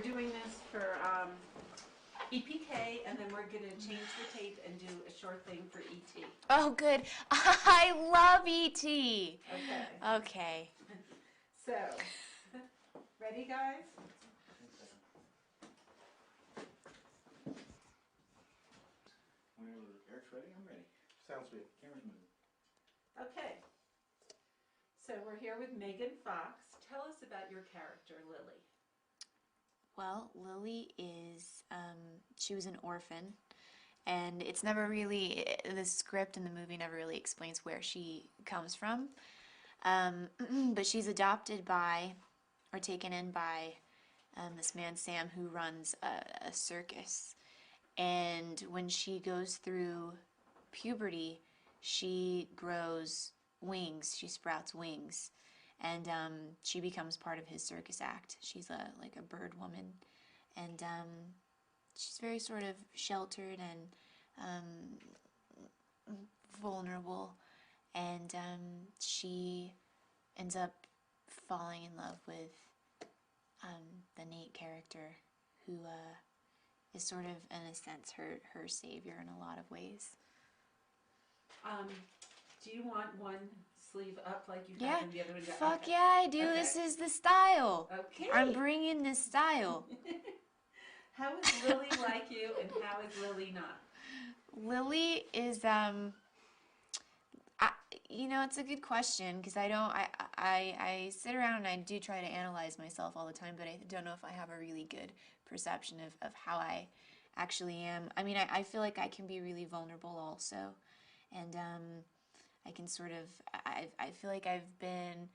doing this for EPK, and then we're going to change the tape and do a short thing for ET. Oh, good. I love ET. Okay. Okay. So, ready, guys? Whenever Eric's ready, I'm ready. Sounds good. Camera's moving. Okay. So we're here with Megan Fox. Tell us about your character, Lily. Well, Lily is, she was an orphan, and it's never really, the script in the movie never really explains where she comes from, but she's adopted by, or taken in by, this man Sam, who runs a circus, and when she goes through puberty, she grows wings, she sprouts wings, and she becomes part of his circus act. She's like a bird woman, and she's very sort of sheltered and vulnerable, and she ends up falling in love with the Nate character, who is sort of, in a sense, her savior in a lot of ways. Do you want one sleeve up like you Yeah, have in the other one? fuck Okay. yeah, I do. Okay. This is the style. Okay. I'm bringing this style. How is Lily like you, and how is Lily not? Lily is, you know, it's a good question, because I sit around and I do try to analyze myself all the time, but I don't know if I have a really good perception of how I actually am. I mean, I feel like I can be really vulnerable also, and I can sort of, I feel like I've been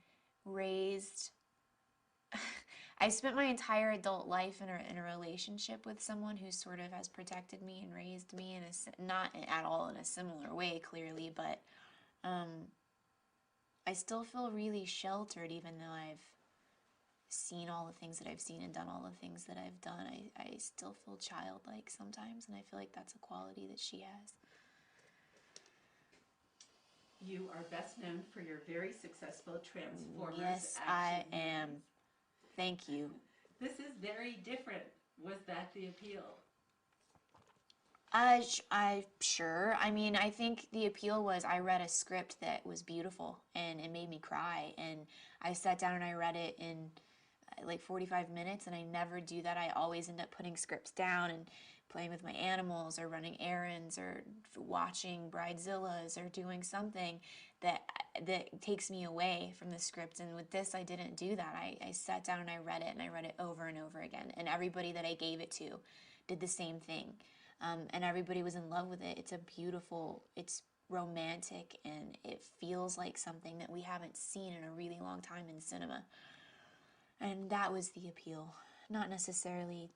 raised, I spent my entire adult life in a relationship with someone who sort of has protected me and raised me in a, not at all in a similar way, clearly, but I still feel really sheltered, even though I've seen all the things that I've seen and done all the things that I've done. I still feel childlike sometimes, and I feel like that's a quality that she has. You are best known for your very successful Transformers Yes, action I am. movies. Thank you. This is very different. Was that the appeal? Sure. I mean, I think the appeal was I read a script that was beautiful and it made me cry, and I sat down and I read it in like 45 minutes, and I never do that. I always end up putting scripts down and playing with my animals or running errands or watching Bridezillas or doing something that takes me away from the script. And with this, I didn't do that. I sat down and I read it, and I read it over and over again, and everybody that I gave it to did the same thing. And everybody was in love with it. It's a beautiful, it's romantic, and it feels like something that we haven't seen in a really long time in cinema. And that was the appeal. Not necessarily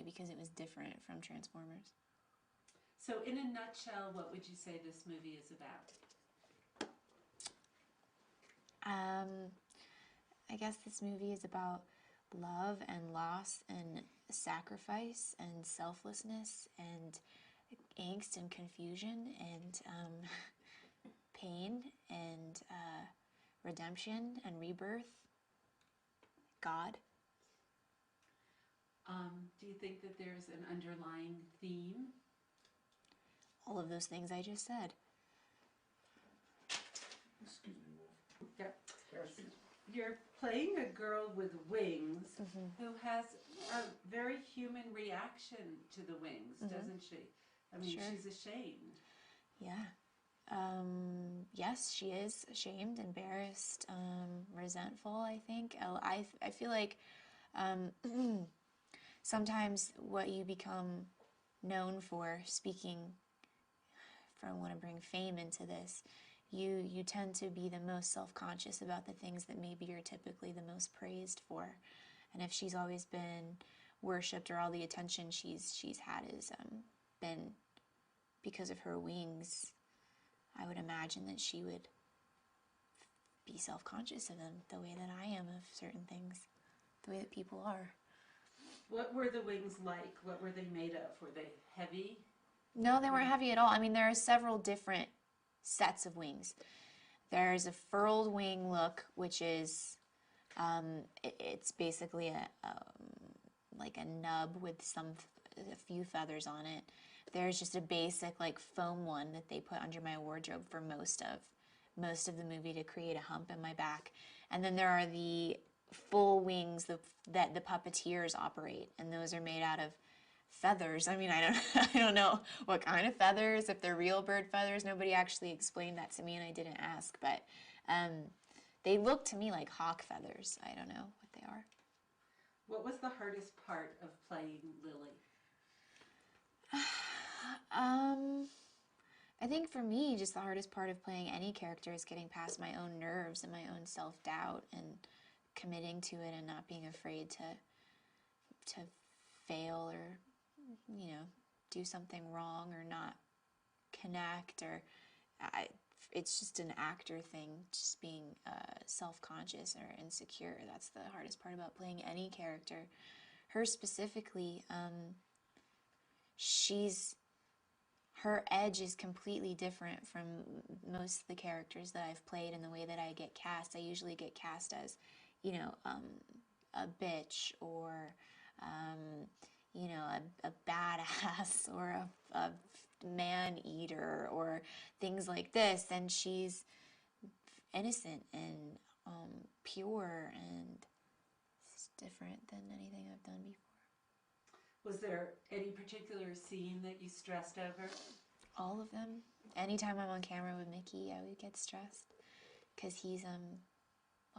because it was different from Transformers. So in a nutshell, what would you say this movie is about? I guess this movie is about love and loss and sacrifice and selflessness and angst and confusion and pain and redemption and rebirth. God. Do you think that there's an underlying theme? All of those things I just said. Excuse me, Wolf. Yep. Excuse me. You're playing a girl with wings who has a very human reaction to the wings, doesn't she? I mean, Sure. she's ashamed. Yeah. Yes, she is ashamed, embarrassed, resentful, I think. I feel like sometimes what you become known for, speaking for, I want to bring fame into this, you tend to be the most self-conscious about the things that maybe you're typically the most praised for. And if she's always been worshipped, or all the attention she's had has been because of her wings, I would imagine that she would be self-conscious of them the way that I am of certain things, the way that people are. What were the wings like? What were they made of? Were they heavy? No, they weren't heavy at all. I mean, there are several different sets of wings. There's a furled wing look, which is It's basically like a nub with a few feathers on it. There's just a basic like foam one that they put under my wardrobe for most of the movie to create a hump in my back. And then there are the full wings that the puppeteers operate, and those are made out of feathers. I mean, I don't know what kind of feathers, if they're real bird feathers. Nobody actually explained that to me, and I didn't ask, but they look to me like hawk feathers. I don't know what they are. What was the hardest part of playing Lily? I think for me, just the hardest part of playing any character is getting past my own nerves and my own self-doubt and committing to it and not being afraid to fail or, do something wrong or not connect, or it's just an actor thing, just being self-conscious or insecure. That's the hardest part about playing any character. Her specifically, her edge is completely different from most of the characters that I've played in the way that I get cast. I usually get cast as, a bitch or, a badass or a man-eater or things like this. And she's innocent and pure, and it's different than anything I've done before. Was there any particular scene that you stressed over? All of them. Anytime I'm on camera with Mickey, I would get stressed because he's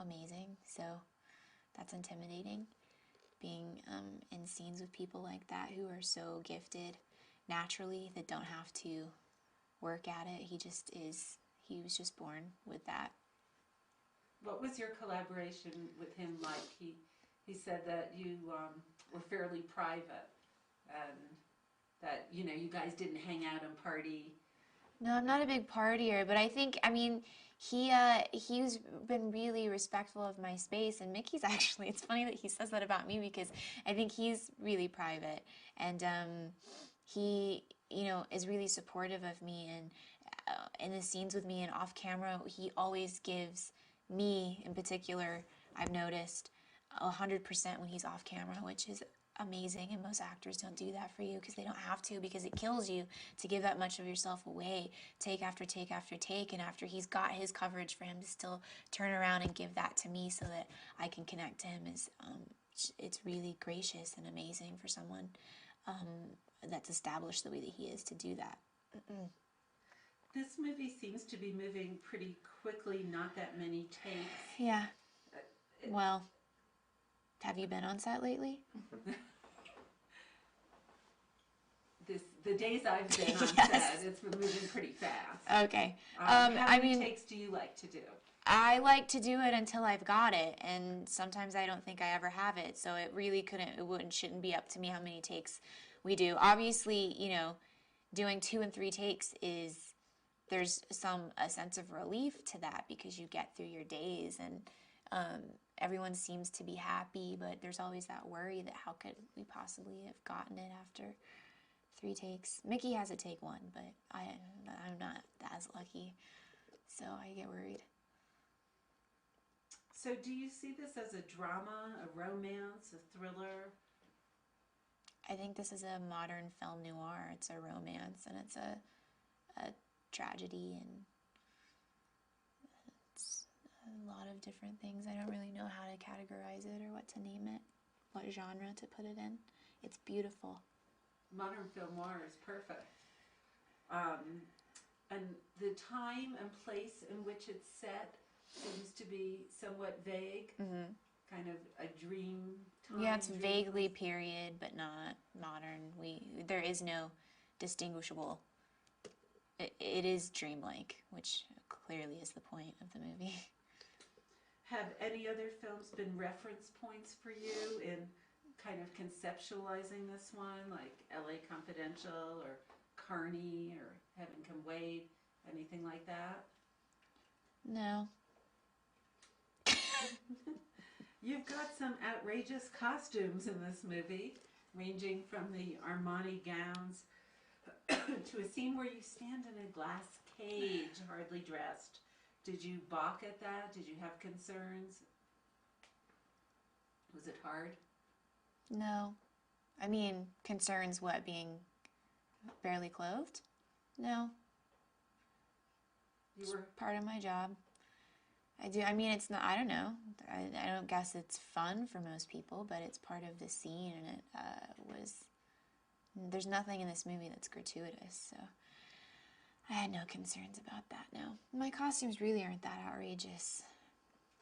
amazing. So that's intimidating. Being in scenes with people like that who are so gifted naturally, that don't have to work at it. He was just born with that. What was your collaboration with him like? He said that you were fairly private, and that you guys didn't hang out and party. No, I'm not a big partier, but he's been really respectful of my space, and Mickey's actually, it's funny that he says that about me, because I think he's really private, and he is really supportive of me, and in the scenes with me and off camera, he always gives me in particular, I've noticed, 100% when he's off camera, which is amazing, and most actors don't do that for you because they don't have to, because it kills you to give that much of yourself away, take after take after take, and after he's got his coverage, for him to still turn around and give that to me so that I can connect to him is it's really gracious and amazing for someone that's established the way that he is to do that. This movie seems to be moving pretty quickly, not that many takes. Yeah. Well, have you been on set lately? The days I've been on Yes. set, it's been moving pretty fast. Okay. How many takes do you like to do? I like to do it until I've got it, and sometimes I don't think I ever have it, so it really shouldn't be up to me how many takes we do. Obviously, doing 2 and 3 takes there's a sense of relief to that, because you get through your days, and everyone seems to be happy, but there's always that worry that how could we possibly have gotten it after 3 takes. Mickey has a take 1, but I'm not as lucky, so I get worried. So do you see this as a drama, a romance, a thriller? I think this is a modern film noir. It's a romance, and it's a tragedy, and it's a lot of different things. I don't really know how to categorize it or what to name it, what genre to put it in. It's beautiful. Modern film noir is perfect. And the time and place in which it's set seems to be somewhat vague, kind of a dream time. Yeah, it's vaguely period, but not modern. There is no distinguishable. It is dreamlike, which clearly is the point of the movie. Have any other films been reference points for you in kind of conceptualizing this one, like L.A. Confidential or Carney or Heaven Can Wait, anything like that? No. You've got some outrageous costumes in this movie, ranging from the Armani gowns to a scene where you stand in a glass cage, hardly dressed. Did you balk at that? Did you have concerns? Was it hard? No. I mean, concerns what, being barely clothed? No. You were Part of my job. I do. I mean, it's not, I don't know. I don't guess it's fun for most people, but it's part of the scene, and it was, there's nothing in this movie that's gratuitous, so I had no concerns about that, no. My costumes really aren't that outrageous.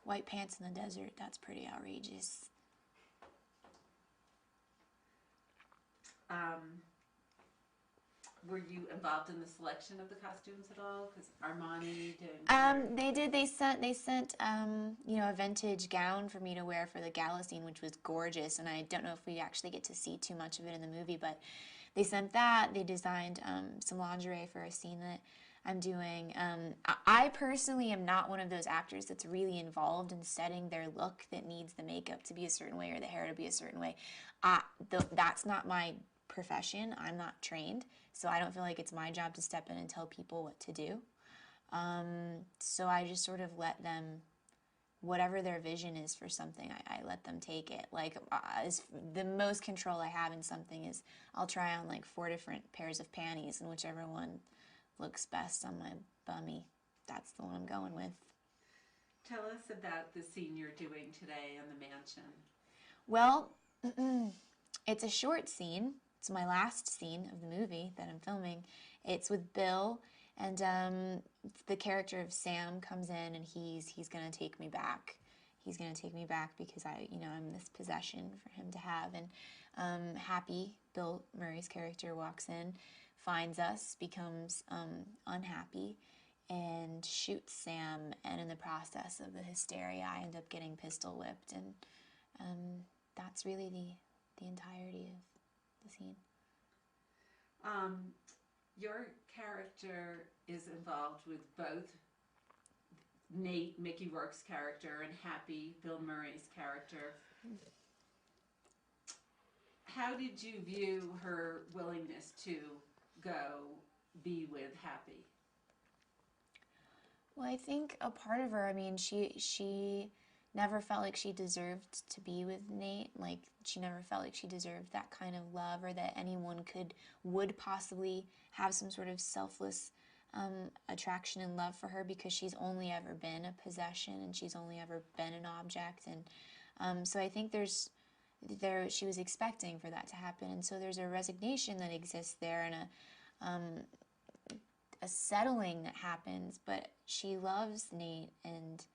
White pants in the desert, that's pretty outrageous. Were you involved in the selection of the costumes at all? Because Armani didn't. They did. They sent you know, a vintage gown for me to wear for the gala scene, which was gorgeous. And I don't know if we actually get to see too much of it in the movie, but they sent that. They designed some lingerie for a scene that I'm doing. I personally am not one of those actors that's really involved in setting their look that needs the makeup to be a certain way or the hair to be a certain way. That's not my profession. I'm not trained, so I don't feel like it's my job to step in and tell people what to do. So I just sort of let them, whatever their vision is for something, I let them take it. Like, the most control I have in something is I'll try on like 4 different pairs of panties, and whichever one looks best on my bummy, that's the one I'm going with. Tell us about the scene you're doing today in the mansion. Well, it's a short scene. It's my last scene of the movie that I'm filming. It's with Bill, and the character of Sam comes in, and he's gonna take me back. He's gonna take me back because I'm this possession for him to have. And Happy, Bill Murray's character, walks in, finds us, becomes unhappy, and shoots Sam. And in the process of the hysteria, I end up getting pistol whipped, and that's really the entirety of the scene. Your character is involved with both Nate, Mickey Rourke's character, and Happy, Bill Murray's character. How did you view her willingness to go be with Happy? Well, I think a part of her, I mean, she never felt like she deserved to be with Nate. Like, she never felt like she deserved that kind of love, or that anyone would possibly have some sort of selfless attraction and love for her, because she's only ever been a possession, and she's only ever been an object. And so I think she was expecting for that to happen, and so there's a resignation that exists there, and a settling that happens. But she loves Nate, and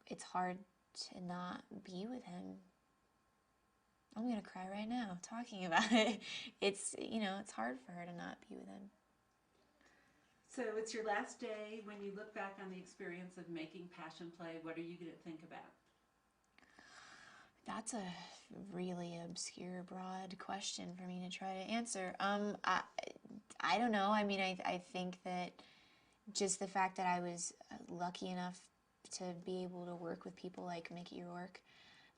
it's hard to not be with him. I'm gonna cry right now talking about it. It's hard for her to not be with him. So it's your last day. When you look back on the experience of making Passion Play, what are you going to think about? That's a really obscure, broad question for me to try to answer. I don't know. I mean, I think that just the fact that I was lucky enough to be able to work with people like Mickey Rourke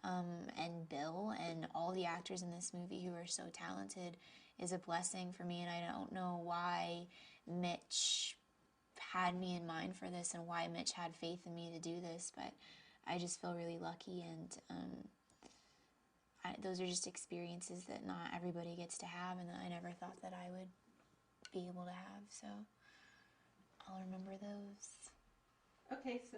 and Bill and all the actors in this movie who are so talented is a blessing for me. And I don't know why Mitch had me in mind for this, and why Mitch had faith in me to do this, but I just feel really lucky. And those are just experiences that not everybody gets to have, and that I never thought that I would be able to have. So I'll remember those. Okay, so